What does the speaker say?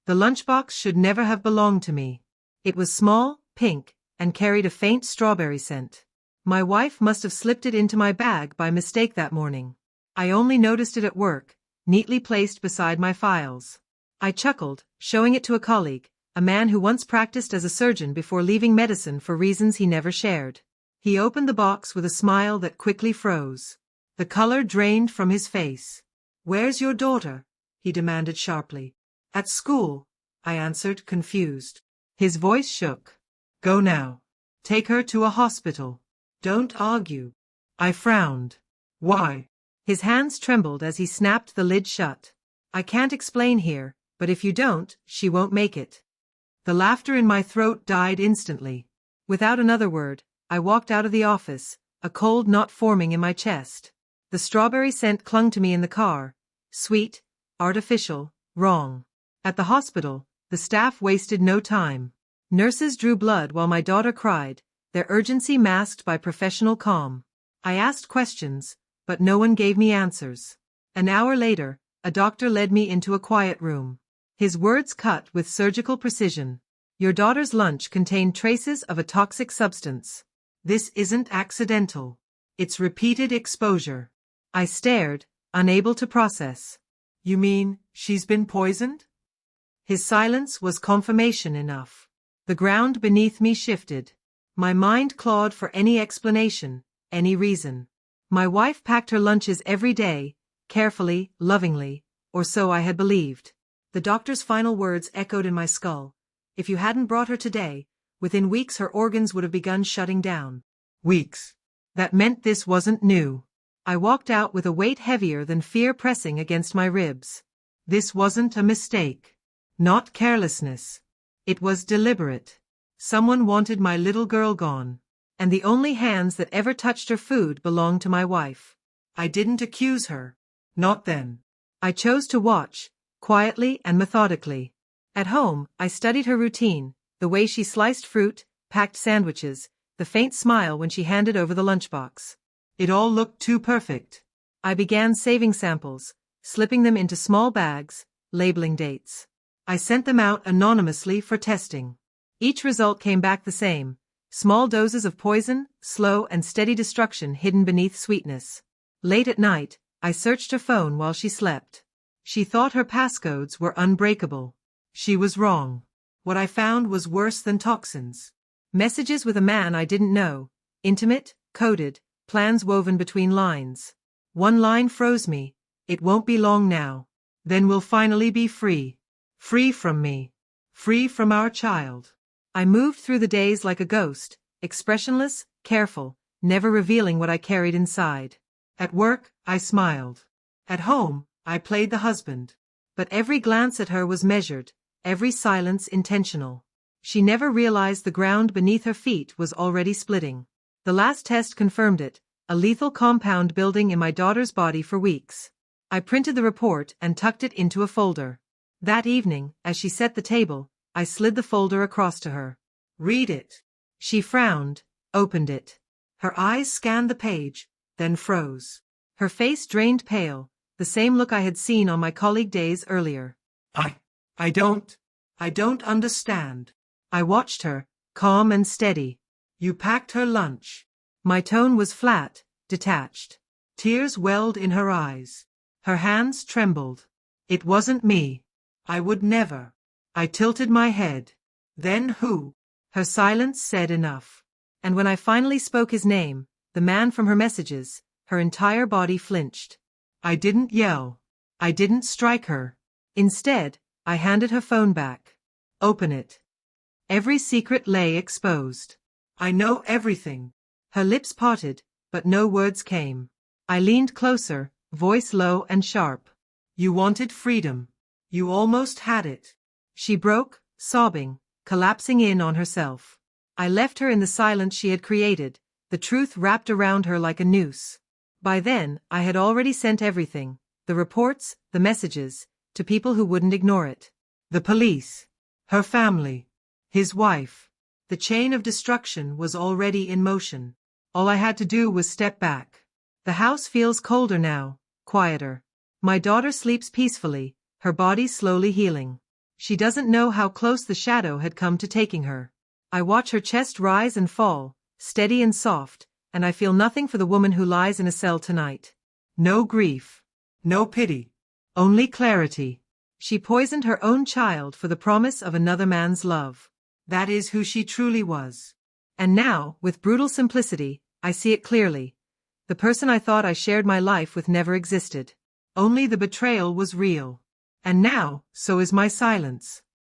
The lunchbox should never have belonged to me. It was small, pink, and carried a faint strawberry scent. My wife must have slipped it into my bag by mistake that morning. I only noticed it at work, neatly placed beside my files. I chuckled, showing it to a colleague, a man who once practiced as a surgeon before leaving medicine for reasons he never shared. He opened the box with a smile that quickly froze. The color drained from his face. "Where's your daughter?" he demanded sharply. "At school," I answered, confused. His voice shook. "Go now. Take her to a hospital. Don't argue." I frowned. "Why?" His hands trembled as he snapped the lid shut. "I can't explain here, but if you don't, she won't make it." The laughter in my throat died instantly. Without another word, I walked out of the office, a cold knot forming in my chest. The strawberry scent clung to me in the car. Sweet, artificial, wrong. At the hospital, the staff wasted no time. Nurses drew blood while my daughter cried, their urgency masked by professional calm. I asked questions, but no one gave me answers. An hour later, a doctor led me into a quiet room. His words cut with surgical precision. "Your daughter's lunch contained traces of a toxic substance. This isn't accidental. It's repeated exposure." I stared, unable to process. "You mean, she's been poisoned?" His silence was confirmation enough. The ground beneath me shifted. My mind clawed for any explanation, any reason. My wife packed her lunches every day, carefully, lovingly, or so I had believed. The doctor's final words echoed in my skull. If you hadn't brought her today, within weeks her organs would have begun shutting down. Weeks. That meant this wasn't new. I walked out with a weight heavier than fear pressing against my ribs. This wasn't a mistake. Not carelessness. It was deliberate. Someone wanted my little girl gone. And the only hands that ever touched her food belonged to my wife. I didn't accuse her. Not then. I chose to watch, quietly and methodically. At home, I studied her routine, the way she sliced fruit, packed sandwiches, the faint smile when she handed over the lunchbox. It all looked too perfect. I began saving samples, slipping them into small bags, labeling dates. I sent them out anonymously for testing. Each result came back the same: small doses of poison, slow and steady destruction hidden beneath sweetness. Late at night, I searched her phone while she slept. She thought her passcodes were unbreakable. She was wrong. What I found was worse than toxins. Messages with a man I didn't know, intimate, coded, plans woven between lines. One line froze me: "It won't be long now. Then we'll finally be free. Free from me. Free from our child." I moved through the days like a ghost, expressionless, careful, never revealing what I carried inside. At work, I smiled. At home, I played the husband. But every glance at her was measured, every silence intentional. She never realized the ground beneath her feet was already splitting. The last test confirmed it, a lethal compound building in my daughter's body for weeks. I printed the report and tucked it into a folder. That evening, as she set the table, I slid the folder across to her. "Read it." She frowned, opened it. Her eyes scanned the page, then froze. Her face drained pale, the same look I had seen on my colleague days earlier. I don't understand." I watched her, calm and steady. "You packed her lunch." My tone was flat, detached. Tears welled in her eyes. Her hands trembled. "It wasn't me. I would never." I tilted my head. "Then who?" Her silence said enough. And when I finally spoke his name, the man from her messages, her entire body flinched. I didn't yell. I didn't strike her. Instead, I handed her phone back. "Open it." Every secret lay exposed. "I know everything." Her lips parted, but no words came. I leaned closer, voice low and sharp. "You wanted freedom. You almost had it." She broke, sobbing, collapsing in on herself. I left her in the silence she had created, the truth wrapped around her like a noose. By then, I had already sent everything, the reports, the messages, to people who wouldn't ignore it. The police. Her family. His wife. The chain of destruction was already in motion. All I had to do was step back. The house feels colder now, quieter. My daughter sleeps peacefully, her body slowly healing. She doesn't know how close the shadow had come to taking her. I watch her chest rise and fall, steady and soft, and I feel nothing for the woman who lies in a cell tonight. No grief. No pity. Only clarity. She poisoned her own child for the promise of another man's love. That is who she truly was. And now, with brutal simplicity, I see it clearly. The person I thought I shared my life with never existed. Only the betrayal was real. And now, so is my silence.